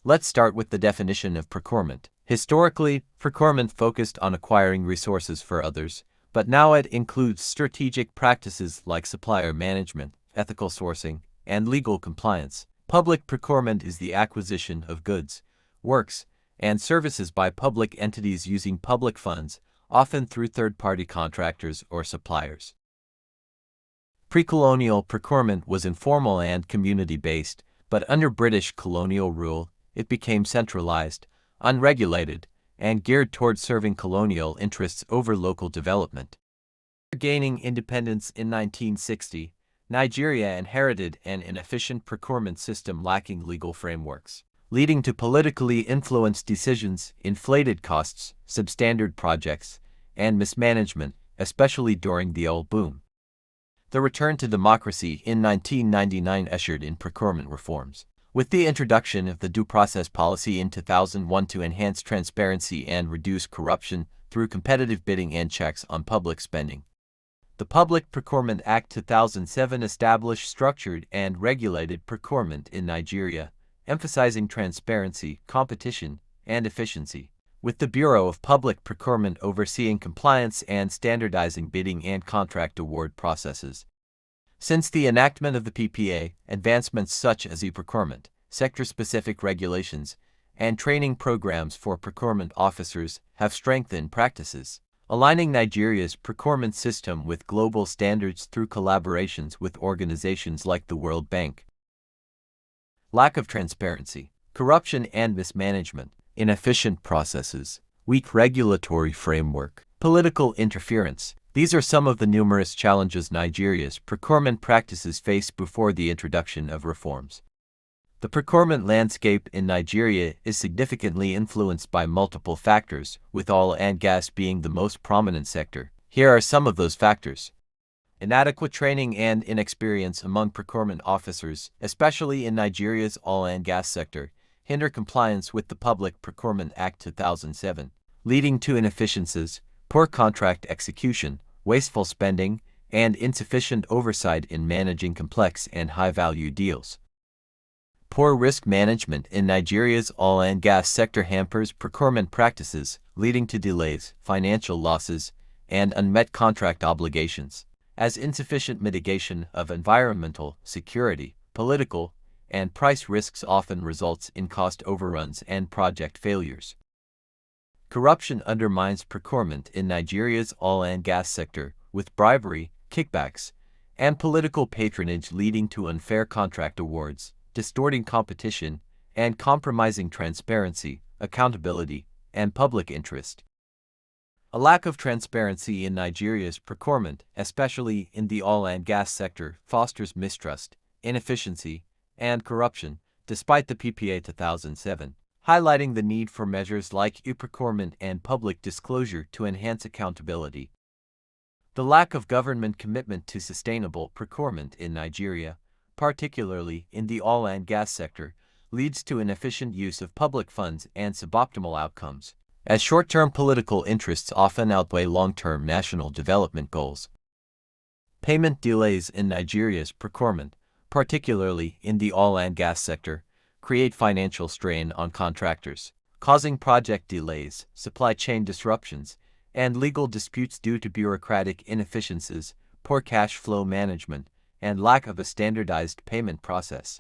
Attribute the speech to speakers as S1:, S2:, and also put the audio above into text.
S1: Let's start with the definition of procurement. Historically, procurement focused on acquiring resources for others, but now it includes strategic practices like supplier management, ethical sourcing, and legal compliance. Public procurement is the acquisition of goods, works, and services by public entities using public funds, often through third-party contractors or suppliers. Pre-colonial procurement was informal and community-based, but under British colonial rule, it became centralized, unregulated, and geared toward serving colonial interests over local development. Gaining independence in 1960, Nigeria inherited an inefficient procurement system lacking legal frameworks, leading to politically influenced decisions, inflated costs, substandard projects, and mismanagement, especially during the oil boom. The return to democracy in 1999 ushered in procurement reforms, with the introduction of the due process policy in 2001 to enhance transparency and reduce corruption through competitive bidding and checks on public spending. The Public Procurement Act 2007 established structured and regulated procurement in Nigeria, emphasizing transparency, competition, and efficiency, with the Bureau of Public Procurement overseeing compliance and standardizing bidding and contract award processes. Since the enactment of the PPA, advancements such as e-procurement, sector-specific regulations, and training programs for procurement officers have strengthened practices, aligning Nigeria's procurement system with global standards through collaborations with organizations like the World Bank. Lack of transparency, corruption and mismanagement, inefficient processes, weak regulatory framework, political interference. These are some of the numerous challenges Nigeria's procurement practices face before the introduction of reforms. The procurement landscape in Nigeria is significantly influenced by multiple factors, with oil and gas being the most prominent sector. Here are some of those factors. Inadequate training and inexperience among procurement officers, especially in Nigeria's oil and gas sector, hinder compliance with the Public Procurement Act 2007, leading to inefficiencies, poor contract execution, wasteful spending, and insufficient oversight in managing complex and high-value deals. Poor risk management in Nigeria's oil and gas sector hampers procurement practices, leading to delays, financial losses, and unmet contract obligations, as insufficient mitigation of environmental, security, political, and price risks often results in cost overruns and project failures. Corruption undermines procurement in Nigeria's oil and gas sector, with bribery, kickbacks, and political patronage leading to unfair contract awards, distorting competition, and compromising transparency, accountability, and public interest. A lack of transparency in Nigeria's procurement, especially in the oil and gas sector, fosters mistrust, inefficiency, and corruption, despite the PPA 2007, highlighting the need for measures like e-procurement and public disclosure to enhance accountability. The lack of government commitment to sustainable procurement in Nigeria, particularly in the oil and gas sector, leads to inefficient use of public funds and suboptimal outcomes, as short-term political interests often outweigh long-term national development goals. Payment delays in Nigeria's procurement, particularly in the oil and gas sector, create financial strain on contractors, causing project delays, supply chain disruptions, and legal disputes due to bureaucratic inefficiencies, poor cash flow management, and lack of a standardized payment process.